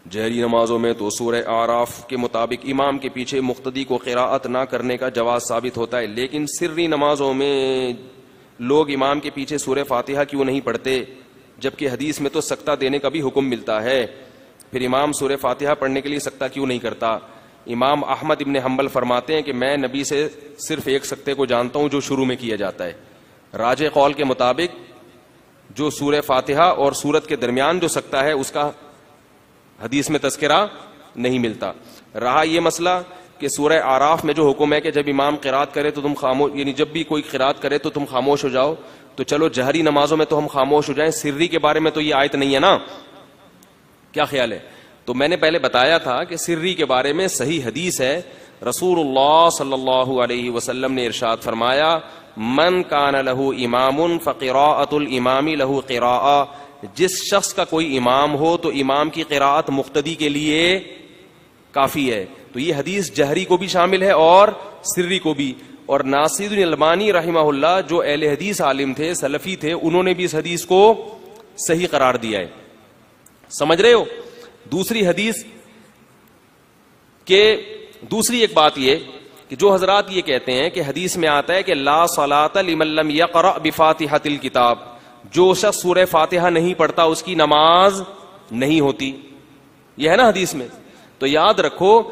جہری نمازوں میں تو سورہ اعراف کے مطابق امام کے پیچھے مقتدی کو قراءت نہ کرنے کا جواز ثابت ہوتا ہے، لیکن سری نمازوں میں لوگ امام کے پیچھے سورہ فاتحہ کیوں نہیں پڑھتے، جبکہ حدیث میں تو سکتہ دینے کا بھی حکم ملتا ہے، پھر امام سورہ فاتحہ پڑھنے کے لیے سکتہ کیوں نہیں کرتا؟ امام احمد ابن حنبل فرماتے ہیں کہ میں نبی سے صرف ایک سکتے کو جانتا ہوں جو شروع میں کیا جاتا ہے، راجح قول کے مطابق جو سورہ فاتحہ اور سورت کے درمیان جو سکتہ ہے اس کا حدیث میں تذکرہ نہیں ملتا۔ رہا یہ مسئلہ کہ سورہ اعراف میں جو حکم ہے کہ جب امام قرات کرے تو تم خاموش، یعنی جب بھی کوئی قرات کرے تو تم خاموش ہو جاؤ، تو چلو جہری نمازوں میں تو ہم خاموش ہو جائیں، سری کے بارے میں تو یہ آیت نہیں ہے نا، کیا خیال ہے؟ تو میں نے پہلے بتایا تھا کہ سری کے بارے میں صحیح حدیث ہے، رسول اللہ صلی اللہ علیہ وسلم نے ارشاد فرمایا من کان لہ امام فقراءۃ الامام لہ قراءۃ، جس شخص کا کوئی امام ہو تو امام کی قراءت مقتدی کے لیے کافی ہے۔ تو یہ حدیث جہری کو بھی شامل ہے اور سری کو بھی، اور ناصر الالبانی رحمہ اللہ جو اہل حدیث عالم تھے، سلفی تھے، انہوں نے بھی اس حدیث کو صحیح قرار دیا ہے۔ سمجھ رہے ہو؟ دوسری حدیث کہ دوسری ایک بات یہ کہ جو حضرات یہ کہتے ہیں کہ حدیث میں آتا ہے کہ لا صلاۃ لمن لم یقرأ بفاتحۃ الکتاب، جو شخص سورہ فاتحہ نہیں پڑھتا اس کی نماز نہیں ہوتی، یہ ہے نا حدیث میں، تو یاد رکھو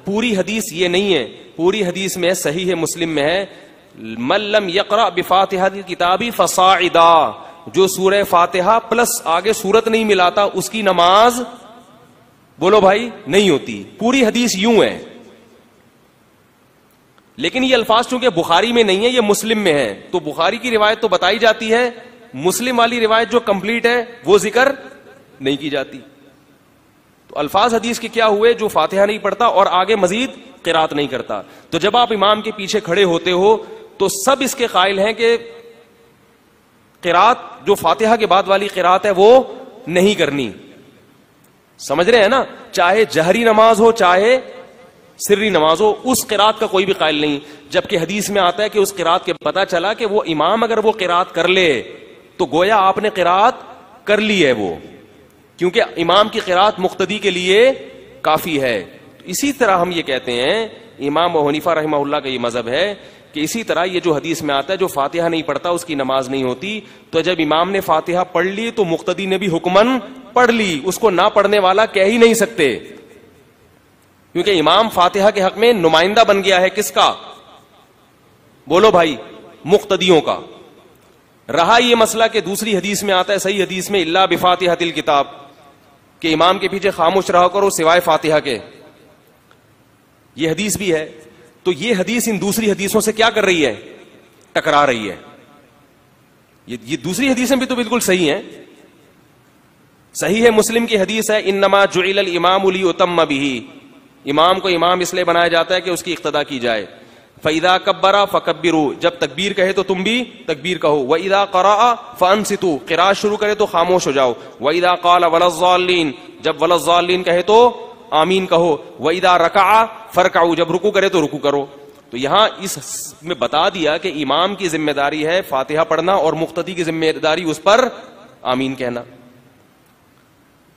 پوری حدیث یہ نہیں ہے، پوری حدیث میں صحیح مسلم میں ہے من لم یقرأ بفاتحۃ الکتاب فصاعدا، جو سورہ فاتحہ پلس آگے سورت نہیں ملاتا اس کی نماز بولو بھائی نہیں ہوتی، پوری حدیث یوں ہے۔ لیکن یہ الفاظ چونکہ بخاری میں نہیں ہے، یہ مسلم میں ہے، تو بخاری کی روایت تو بتائی جاتی ہے، مسلم والی روایت جو کمپلیٹ ہے وہ ذکر نہیں کی جاتی۔ تو الفاظ حدیث کے کیا ہوئے؟ جو فاتحہ نہیں پڑھتا اور آگے مزید قرات نہیں کرتا۔ تو جب آپ امام کے پیچھے کھڑے ہوتے ہو تو سب اس کے قائل ہیں کہ قرات جو فاتحہ کے بعد والی قرات ہے وہ نہیں کرنی، سمجھ رہے ہیں نا؟ چاہے جہری نماز ہو چاہے سری نماز ہو، اس قرات کا کوئی بھی قائل نہیں، جبکہ حدیث میں آتا ہے کہ اس قرات کے پتہ چلا کہ وہ امام اگر وہ قرات کر لے تو گویا آپ نے قرات کر لی ہے، وہ کیونکہ امام کی قرات مقتدی کے لیے کافی ہے۔ اسی طرح ہم یہ کہتے ہیں، امام ابو حنیفہ رحمہ اللہ کا یہ مذہب ہے کہ اسی طرح یہ جو حدیث میں آتا ہے جو فاتحہ نہیں پڑھتا اس کی نماز نہیں ہوتی، تو جب امام نے فاتحہ پڑھ لی تو مقتدی نے بھی حکمن پڑھ لی، اس کو نہ پڑھنے والا کہہ ہی نہیں سکتے، کیونکہ امام فاتحہ کے حق میں نمائندہ بن گیا ہے، کس کا؟ بولو بھائی، مقتدیوں کا۔ رہا یہ مسئلہ کہ دوسری حدیث میں آتا ہے، صحیح حدیث میں الا بفاتحۃ الکتاب، کہ امام کے پیچھے خاموش رہا کرو سوائے فاتحہ کے، یہ حدیث بھی ہے۔ تو یہ حدیث ان دوسری حدیثوں سے کیا کر رہی ہے؟ ٹکرا رہی ہے۔ یہ دوسری حدیثیں بھی تو بالکل صحیح ہیں، صحیح ہے، مسلم کی حدیث ہے انما جعل الامام لیؤتم بہ، امام کو امام اس لیے بنایا جاتا ہے کہ اس کی اقتداء کی جائے۔ فَإِذَا كَبَّرَ فَكَبِّرُوا، جب تکبیر کہے تو تم بھی تکبیر کہو۔ وَإِذَا قَرَأَ فَأَنصِتُوا، قراءت شروع کرے تو خاموش ہو جاؤ۔ وَإِذَا قَالَ وَلَا الضَّالِّينَ، جب وَلَا الضَّالِّينَ کہے تو آمین کہو۔ وَإِذَا رَكَعَ فَارْكَعُوا، جب رکوع کرے تو رکوع کرو۔ تو یہاں اس میں بتا دیا کہ امام کی ذمہ داری ہے فاتحہ پڑھنا اور مقتدی کی ذمہ داری اس پر آمین کہنا۔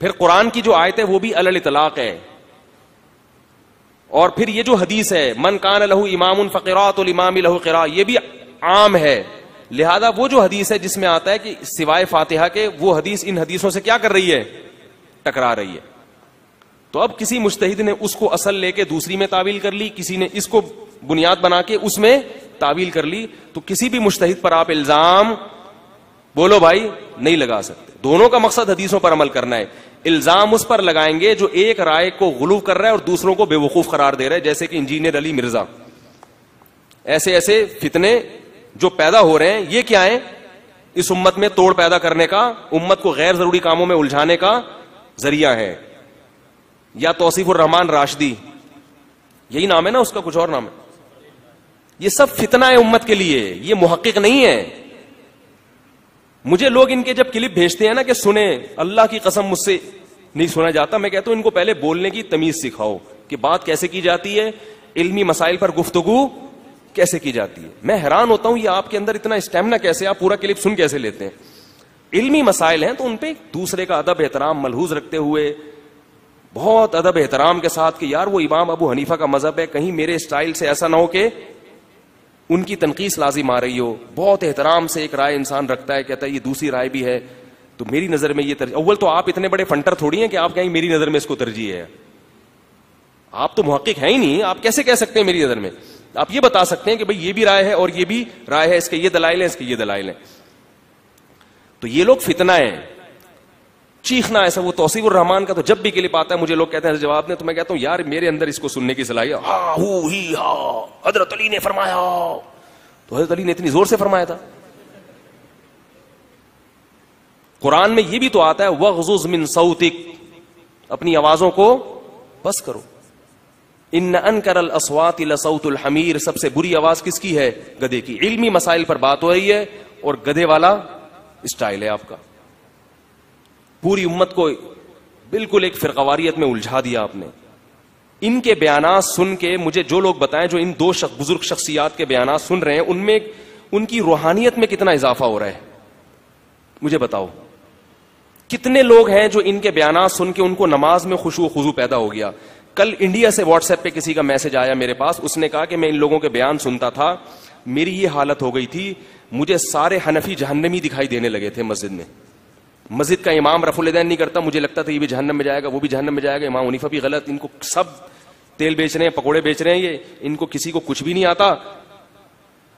پھر قرآن کی جو آیت ہے وہ بھی علی الاطلاق ہے، اور پھر یہ جو حدیث ہے من کان لہ امام فقراءۃ الامام لہ قراءۃ، یہ بھی عام ہے، لہذا وہ جو حدیث ہے جس میں آتا ہے کہ سوائے فاتحہ کے، وہ حدیث ان حدیثوں سے کیا کر رہی ہے؟ ٹکرا رہی ہے۔ تو اب کسی مجتہد نے اس کو اصل لے کے دوسری میں تعویل کر لی، کسی نے اس کو بنیاد بنا کے اس میں تعویل کر لی، تو کسی بھی مجتہد پر آپ الزام بولو بھائی نہیں لگا سکتے۔ دونوں کا مقصد حدیثوں پر عمل کرنا ہے۔ الزام اس پر لگائیں گے جو ایک رائے کو غلو کر رہا ہے اور دوسروں کو بے وقوف قرار دے رہا ہے، جیسے کہ انجینئر علی مرزا۔ ایسے ایسے فتنے جو پیدا ہو رہے ہیں، یہ کیا ہیں؟ اس امت میں توڑ پیدا کرنے کا، امت کو غیر ضروری کاموں میں الجھانے کا ذریعہ ہے۔ یا توصیف الرحمان راشدی، یہی نام ہے نا اس کا، کچھ اور نام ہے؟ یہ سب فتنہ ہے امت کے لیے، یہ محقق نہیں ہے۔ مجھے لوگ ان کے جب کلپ بھیجتے ہیں نا کہ سنیں، اللہ کی قسم مجھ سے نہیں سنا جاتا، میں کہتا ہوں ان کو پہلے بولنے کی تمیز سکھاؤ کہ بات کیسے کی جاتی ہے، علمی مسائل پر گفتگو کیسے کی جاتی ہے۔ میں حیران ہوتا ہوں یہ آپ کے اندر اتنا اسٹیمنا کیسے، آپ پورا کلپ سن کیسے لیتے ہیں؟ علمی مسائل ہیں تو ان پہ دوسرے کا ادب احترام ملحوظ رکھتے ہوئے بہت ادب احترام کے ساتھ کہ یار وہ امام ابو حنیفہ کا مذہب ہے, کہیں میرے اسٹائل سے ایسا نہ ہو کہ ان کی تنقید لازم آ رہی ہو. بہت احترام سے ایک رائے انسان رکھتا ہے, کہتا ہے یہ دوسری رائے بھی ہے تو میری نظر میں یہ ترجیح. اول تو آپ اتنے بڑے فنٹر تھوڑی ہیں کہ آپ کہیں میری نظر میں اس کو ترجیح ہے. آپ تو محقق ہیں ہی نہیں, آپ کیسے کہہ سکتے ہیں میری نظر میں؟ آپ یہ بتا سکتے ہیں کہ بھئی یہ بھی رائے ہے اور یہ بھی رائے ہے, اس کے یہ دلائل ہیں, اس کے یہ دلائل ہیں. تو یہ لوگ فتنہ ہیں, چیخنا ایسا. وہ توصیف الرحمان کا تو جب بھی کلپ آتا ہے مجھے لوگ کہتے ہیں جواب نے, تو میں کہتا ہوں یار میرے اندر اس کو سننے کی صلاحیت, ہاں ہو ہی ہاں حضرت علی نے فرمایا, تو حضرت علی نے اتنی زور سے فرمایا تھا. قرآن میں یہ بھی تو آتا ہے وغضض من صوتک, اپنی آوازوں کو بس کرو. ان انکر الاصوات لصوت الحمیر, سب سے بری آواز کس کی ہے؟ گدھے کی. علمی مسائل پر بات ہو رہی ہے اور گدھے والا اسٹائل ہے آپ کا. پوری امت کو بالکل ایک فرقواریت میں الجھا دیا آپ نے. ان کے بیانات سن کے مجھے جو لوگ بتائیں, جو ان دو بزرگ شخصیات کے بیانات سن رہے ہیں, ان میں ان کی روحانیت میں کتنا اضافہ ہو رہا ہے مجھے بتاؤ. کتنے لوگ ہیں جو ان کے بیانات سن کے ان کو نماز میں خشوع و خضوع پیدا ہو گیا. کل انڈیا سے واٹس ایپ پہ کسی کا میسج آیا میرے پاس, اس نے کہا کہ میں ان لوگوں کے بیان سنتا تھا, میری یہ حالت ہو گئی تھی, مجھے سارے حنفی جہنمی دکھائی دینے لگے تھے مسجد میں. مسجد کا امام رفع الیدین نہیں کرتا, مجھے لگتا تھا یہ بھی جہنم میں جائے گا, وہ بھی جہنم میں جائے گا, امام حنیفہ بھی غلط, ان کو سب تیل بیچ رہے ہیں, پکوڑے بیچ رہے ہیں, یہ ان کو کسی کو کچھ بھی نہیں آتا,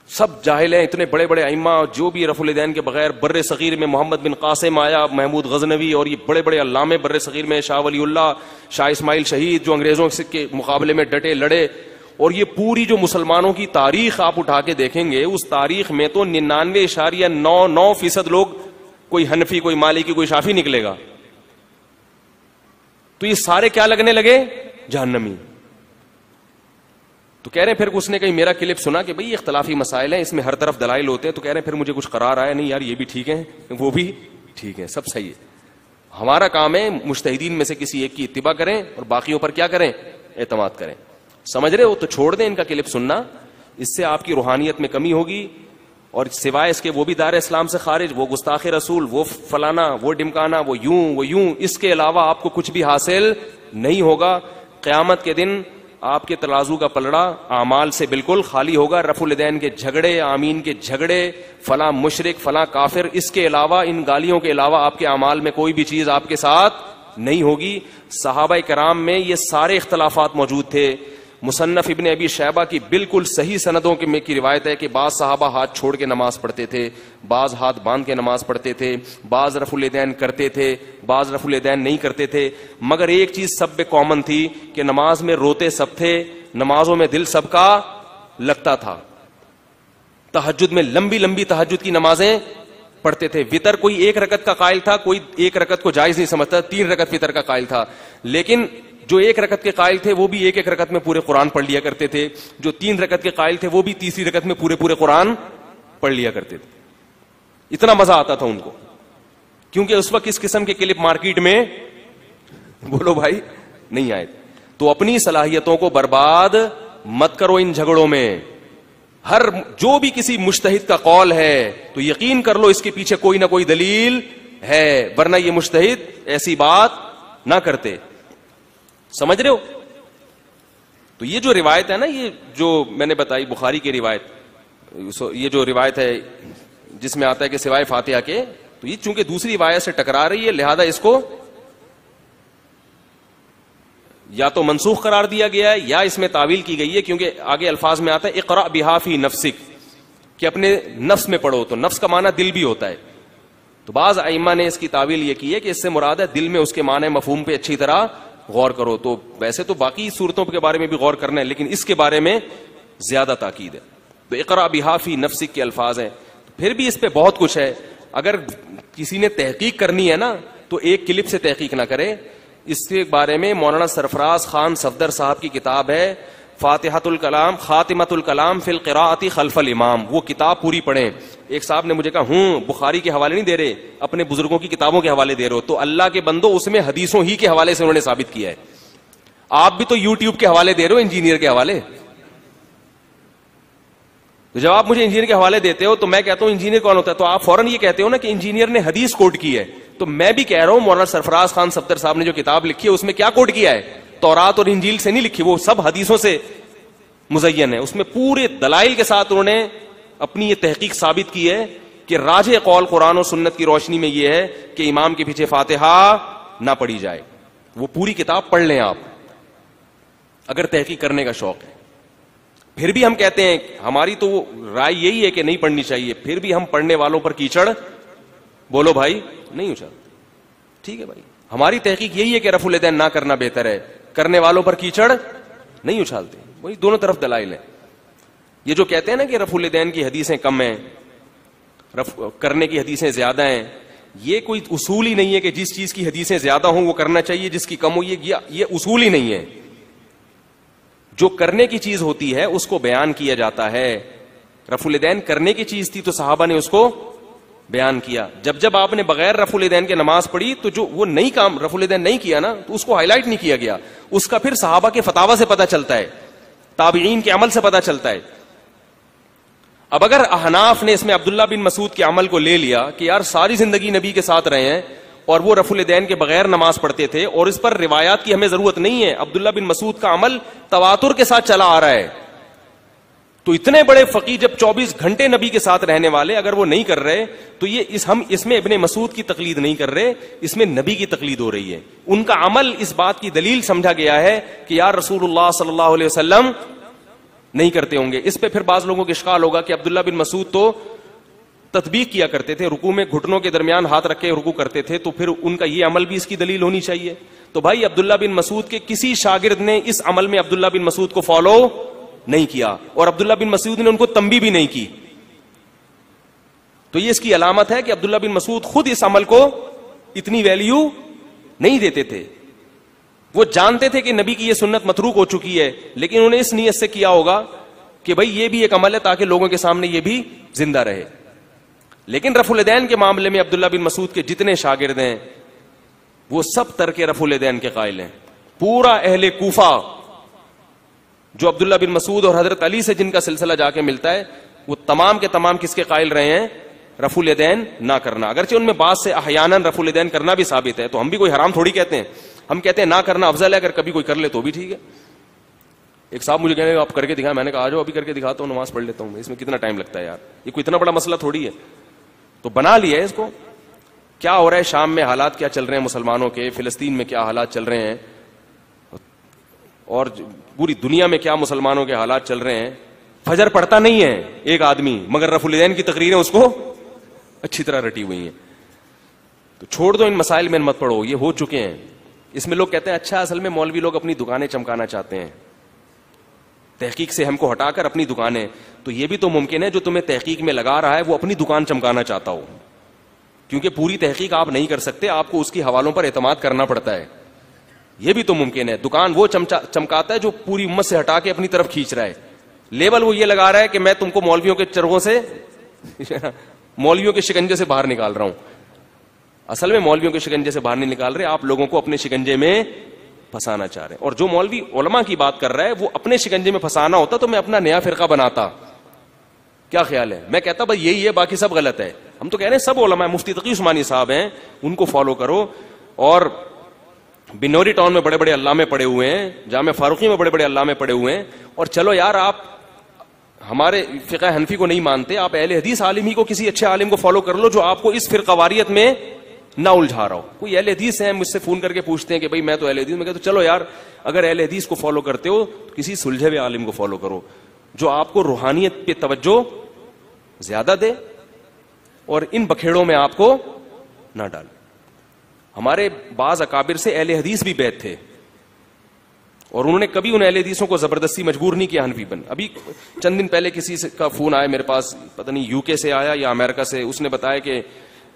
سب جاہل ہیں. اتنے بڑے بڑے ائمہ جو بھی رفع الیدین کے بغیر, بر صغیر میں محمد بن قاسم آیا, محمود غزنوی, اور یہ بڑے بڑے علامے بر صغیر میں, شاہ ولی اللہ, شاہ اسماعیل شہید, جو انگریزوں کے مقابلے میں ڈٹے لڑے. اور یہ پوری جو مسلمانوں کی تاریخ آپ اٹھا کے دیکھیں گے, اس تاریخ میں تو 99.99% لوگ کوئی حنفی, کوئی مالکی, کوئی شافی نکلے گا. تو یہ سارے کیا لگنے لگے؟ جہنمی. تو کہہ رہے ہیں پھر اس نے کہیں میرا کلپ سنا کہ بھئی اختلافی مسائل ہیں, اس میں ہر طرف دلائل ہوتے ہیں, تو کہہ رہے ہیں پھر مجھے کچھ قرار آیا نہیں یار یہ بھی ٹھیک ہے وہ بھی ٹھیک ہے, سب صحیح ہے. ہمارا کام ہے مجتہدین میں سے کسی ایک کی اتباع کریں اور باقیوں پر کیا کریں؟ اعتماد کریں. سمجھ رہے ہو؟ تو چھوڑ دیں ان کا کلپ سننا, اس سے آپ کی روحانیت میں کمی ہوگی. اور سوائے اس کے وہ بھی دار اسلام سے خارج, وہ گستاخ رسول, وہ فلانا, وہ ڈمکانا, وہ یوں, اس کے علاوہ آپ کو کچھ بھی حاصل نہیں ہوگا. قیامت کے دن آپ کے ترازو کا پلڑا اعمال سے بالکل خالی ہوگا. رفع الیدین کے جھگڑے, آمین کے جھگڑے, فلاں مشرک, فلاں کافر, اس کے علاوہ, ان گالیوں کے علاوہ آپ کے اعمال میں کوئی بھی چیز آپ کے ساتھ نہیں ہوگی. صحابہ کرام میں یہ سارے اختلافات موجود تھے. مصنف ابن ابی شیبہ کی بالکل صحیح سندوں کی روایت ہے کہ بعض صحابہ ہاتھ چھوڑ کے نماز پڑھتے تھے, بعض ہاتھ باندھ کے نماز پڑھتے تھے, بعض رفع الیدین کرتے تھے, بعض رفع الیدین نہیں کرتے تھے. مگر ایک چیز سب پہ کامن تھی کہ نماز میں روتے سب تھے, نمازوں میں دل سب کا لگتا تھا. تہجد میں لمبی لمبی تہجد کی نمازیں پڑھتے تھے. وطر کوئی ایک رکعت کا قائل تھا, کوئی ایک رکعت کو جائز نہیں سمجھتا, 3 رکعت وطر کا قائل تھا. لیکن جو 1 رکعت کے قائل تھے وہ بھی 1 رکعت میں پورے قرآن پڑھ لیا کرتے تھے. جو 3 رکعت کے قائل تھے وہ بھی تیسری رکعت میں پورے قرآن پڑھ لیا کرتے تھے. اتنا مزہ آتا تھا ان کو, کیونکہ اس وقت اس قسم کے کلپ مارکیٹ میں بولو بھائی نہیں آئے. تو اپنی صلاحیتوں کو برباد مت کرو ان جھگڑوں میں. ہر جو بھی کسی مجتہد کا قول ہے تو یقین کر لو اس کے پیچھے کوئی نہ کوئی دلیل ہے, ورنہ یہ مجتہد ایسی بات نہ کرتے. سمجھ رہے ہو؟ تو یہ جو روایت ہے نا, یہ جو میں نے بتائی بخاری کی روایت, یہ جو روایت ہے جس میں آتا ہے کہ سوائے فاتحہ کے, تو یہ چونکہ دوسری روایت سے ٹکرا رہی ہے لہذا اس کو یا تو منسوخ قرار دیا گیا ہے یا اس میں تعویل کی گئی ہے, کیونکہ آگے الفاظ میں آتا ہے اقرأ بہا فی نفسک, کہ اپنے نفس میں پڑھو. تو نفس کا معنی دل بھی ہوتا ہے. تو بعض ائمہ نے اس کی تعویل یہ کی ہے کہ اس سے مراد ہے دل میں اس کے معنی مفہوم پہ اچھی طرح غور کرو. تو ویسے تو باقی صورتوں کے بارے میں بھی غور کرنا ہے, لیکن اس کے بارے میں زیادہ تاکید ہے. تو اقرأ بہا فی نفسک کے الفاظ ہیں. پھر بھی اس پہ بہت کچھ ہے. اگر کسی نے تحقیق کرنی ہے نا تو ایک کلپ سے تحقیق نہ کرے. اس کے بارے میں مولانا سرفراز خان صفدر صاحب کی کتاب ہے فاتحۃ الکلام خاتمۃ الکلام فی القراءۃ خلف الامام, وہ کتاب پوری پڑھیں. ایک صاحب نے مجھے کہا بخاری کے حوالے نہیں دے رہے, اپنے بزرگوں کی کتابوں کے حوالے دے رہے ہو. تو اللہ کے بندو اس میں حدیثوں ہی کے حوالے سے انہوں نے ثابت کیا ہے. آپ بھی تو یوٹیوب کے حوالے دے رہے ہو, انجینئر کے حوالے. تو جب آپ مجھے انجینئر کے حوالے دیتے ہو تو میں کہتا ہوں انجینئر کون ہوتا ہے, تو آپ فوراً یہ کہتے ہو نا کہ انجینئر نے حدیث کوٹ کی ہے. تو میں بھی کہہ رہا ہوں مولانا سرفراز خان صفدر صاحب نے جو کتاب لکھی ہے اس میں کیا کوٹ کیا ہے؟ تورات اور انجیل سے نہیں لکھی، وہ سب حدیثوں سے مزین ہے. اس میں پورے دلائل کے ساتھ انہوں نے اپنی یہ تحقیق ثابت کی ہے کہ راجح قول قرآن و سنت کی روشنی میں یہ ہے کہ امام کے پیچھے فاتحہ نہ پڑھی جائے. وہ پوری کتاب پڑھ لیں آپ اگر تحقیق کرنے کا شوق ہے. پھر بھی ہم کہتے ہیں ہماری تو رائے یہی ہے کہ نہیں پڑھنی چاہیے، پھر بھی ہم پڑھنے والوں پر کیچڑ بولو بھائی نہیں اچھالتے. ٹھیک ہے بھائی، ہماری تحقیق یہی ہے کہ رفع الیدین نہ کرنا بہتر ہے، کرنے والوں پر کیچڑ نہیں اچھالتے. وہی دونوں طرف دلائل ہیں. یہ جو کہتے ہیں نا کہ رفع الیدین کی حدیثیں کم ہیں، کرنے کی حدیثیں زیادہ ہیں، یہ کوئی اصول ہی نہیں ہے کہ جس چیز کی حدیثیں زیادہ ہوں وہ کرنا چاہیے، جس کی کم ہو یہ اصول ہی نہیں ہے. جو کرنے کی چیز ہوتی ہے اس کو بیان کیا جاتا ہے. رفع الیدین کرنے کی چیز تھی تو صحابہ نے اس کو بیان کیا. جب آپ نے بغیر رفع الیدین کے نماز پڑھی تو جو وہ نئی کام رفع الیدین نہیں کیا نا تو اس کو ہائی لائٹ نہیں کیا گیا. اس کا پھر صحابہ کے فتاوی سے پتہ چلتا ہے، تابعین کے عمل سے پتہ چلتا ہے. اب اگر احناف نے اس میں عبداللہ بن مسعود کے عمل کو لے لیا کہ یار ساری زندگی نبی کے ساتھ رہے ہیں اور وہ رفع الیدین کے بغیر نماز پڑھتے تھے اور اس پر روایات کی ہمیں ضرورت نہیں ہے، عبداللہ بن مسعود کا عمل تواتر کے ساتھ چلا آ رہا ہے، تو اتنے بڑے فقیہ جب 24 گھنٹے نبی کے ساتھ رہنے والے اگر وہ نہیں کر رہے تو ہم اس میں ابن مسعود کی تقلید نہیں کر رہے، اس میں نبی کی تقلید ہو رہی ہے. ان کا عمل اس بات کی دلیل سمجھا گیا ہے کہ یار رسول اللہ صلی اللہ علیہ وسلم نہیں کرتے ہوں گے. اس پہ پھر بعض لوگوں کو اشکال ہوگا کہ عبداللہ بن مسعود تو تطبیق کیا کرتے تھے، رکوع میں گھٹنوں کے درمیان ہاتھ رکھ کے رکوع کرتے تھے، تو پھر ان کا یہ عمل بھی اس کی دلیل ہونی چاہیے. تو بھائی عبداللہ بن مسعود کے کسی شاگرد نے اس عمل میں عبداللہ بن مسعود کو فالو نہیں کیا اور عبداللہ بن مسعود نے ان کو تنبیہ بھی نہیں کی. تو یہ اس کی علامت ہے کہ عبداللہ بن مسعود خود اس عمل کو اتنی ویلیو نہیں دیتے تھے. وہ جانتے تھے کہ نبی کی یہ سنت متروک ہو چکی ہے، لیکن انہوں نے اس نیت سے کیا ہوگا کہ بھائی یہ بھی ایک عمل ہے تاکہ لوگوں کے سامنے یہ بھی زندہ رہے. لیکن رفع الیدین کے معاملے میں عبداللہ بن مسعود کے جتنے شاگرد ہیں وہ سب ترک رفع الیدین کے قائل ہیں. پورا اہل کوفہ جو عبداللہ بن مسعود اور حضرت علی سے جن کا سلسلہ جا کے ملتا ہے وہ تمام کے تمام کس کے قائل رہے ہیں؟ رفع الیدین نہ کرنا. اگرچہ ان میں بعض سے احیاناً رفع الیدین کرنا بھی ثابت ہے، تو ہم بھی کوئی حرام تھوڑی کہتے ہیں، ہم کہتے ہیں نہ کرنا افضل ہے، اگر کبھی کوئی کر لے تو بھی ٹھیک ہے. ایک صاحب مجھے کہنے آپ کر کے دکھائیں، میں نے کہا آ جاؤ ابھی کر کے دکھاتا ہوں، نماز پڑھ لیتا ہوں. اس میں کتنا ٹائم لگتا ہے یار، یہ کوئی اتنا بڑا مسئلہ تھوڑی ہے. تو بنا لیا ہے اس کو. کیا ہو رہا ہے شام میں، حالات کیا چل رہے ہیں مسلمانوں کے، فلسطین میں کیا حالات چل رہے ہیں، اور پوری دنیا میں کیا مسلمانوں کے حالات چل رہے ہیں. فجر پڑھتا نہیں ہے ایک آدمی، مگر رفع الیدین کی تقریریں اس کو اچھی طرح رٹی ہوئی ہیں. تو چھوڑ دو ان مسائل میں مت پڑھو، یہ ہو چکے ہیں. اس میں لوگ کہتے ہیں اچھا اصل میں مولوی لوگ اپنی دکانیں چمکانا چاہتے ہیں، تحقیق سے ہم کو ہٹا کر اپنی دکانیں. تو یہ بھی تو ممکن ہے جو تمہیں تحقیق میں لگا رہا ہے وہ اپنی دکان چمکانا چاہتا ہو، کیونکہ پوری تحقیق آپ نہیں کر سکتے، آپ کو اس کی حوالوں پر اعتماد کرنا پڑتا ہے. یہ بھی تو ممکن ہے دکان وہ چمکاتا ہے جو پوری امت سے ہٹا کے اپنی طرف کھینچ رہا ہے. لیبل وہ یہ لگا رہا ہے کہ میں تم کو مولویوں کے چرغوں سے مولویوں کے شکنجے سے باہر نکال رہا ہوں. اصل میں مولویوں کے شکنجے سے باہر نہیں نکال رہے، آپ لوگوں کو اپنے شکنجے میں پھنسانا چاہ رہے ہیں. اور جو مولوی علماء کی بات کر رہا ہے وہ اپنے شکنجے میں پھنسانا ہوتا تو میں اپنا نیا فرقہ بناتا. کیا خیال ہے؟ میں کہتا بھائی یہی ہے باقی سب غلط ہے. ہم تو کہہ رہے ہیں سب علماء، مفتی تقی عثمانی صاحب ہیں ان کو فالو کرو، اور بنوری ٹاؤن میں بڑے بڑے علامے پڑے ہوئے ہیں، جامع فاروقی میں بڑے بڑے علامے پڑے ہوئے ہیں. اور چلو یار آپ ہمارے فقہ حنفی کو نہیں مانتے، آپ اہل حدیث عالم ہی کو کسی اچھے عالم کو فالو کر لو جو آپ کو اس فرقہ واریت میں نہ الجھا رہا ہو. کوئی اہل حدیث ہیں مجھ سے فون کر کے پوچھتے ہیں کہ بھائی میں تو اہل حدیث، میں کہتا چلو یار اگر اہل حدیث کو فالو کرتے ہو تو کسی سلجھے ہوئے عالم کو فالو کرو جو آپ کو روحانیت پہ توجہ زیادہ دے اور ان بکھیڑوں میں آپ کو نہ ڈالے. ہمارے بعض اکابر سے اہل حدیث بھی بیعت تھے اور انہوں نے کبھی ان اہل حدیثوں کو زبردستی مجبور نہیں کیا حنفی بن. ابھی چند دن پہلے کسی کا فون آیا میرے پاس، پتہ نہیں یو کے سے آیا یا امریکہ سے، اس نے بتایا کہ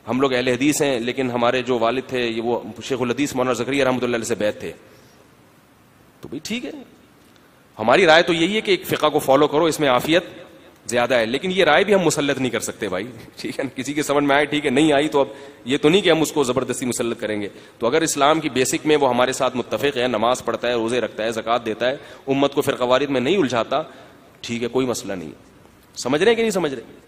ہم لوگ اہل حدیث ہیں لیکن ہمارے جو والد تھے یہ وہ شیخ الحدیث مولانا زکریا رحمۃ اللہ علیہ سے بیعت تھے. تو بھائی ٹھیک ہے، ہماری رائے تو یہی ہے کہ ایک فقہ کو فالو کرو، اس میں عافیت زیادہ ہے، لیکن یہ رائے بھی ہم مسلط نہیں کر سکتے بھائی. ٹھیک ہے، کسی کے سمجھ میں آئے ٹھیک ہے، نہیں آئی تو اب یہ تو نہیں کہ ہم اس کو زبردستی مسلط کریں گے. تو اگر اسلام کی بیسک میں وہ ہمارے ساتھ متفق ہے، نماز پڑھتا ہے، روزے رکھتا ہے، زکوٰۃ دیتا ہے، امت کو فرقہ واریت میں نہیں الجھاتا، ٹھیک ہے، کوئی مسئلہ نہیں. سمجھ رہے ہیں کہ نہیں سمجھ رہے؟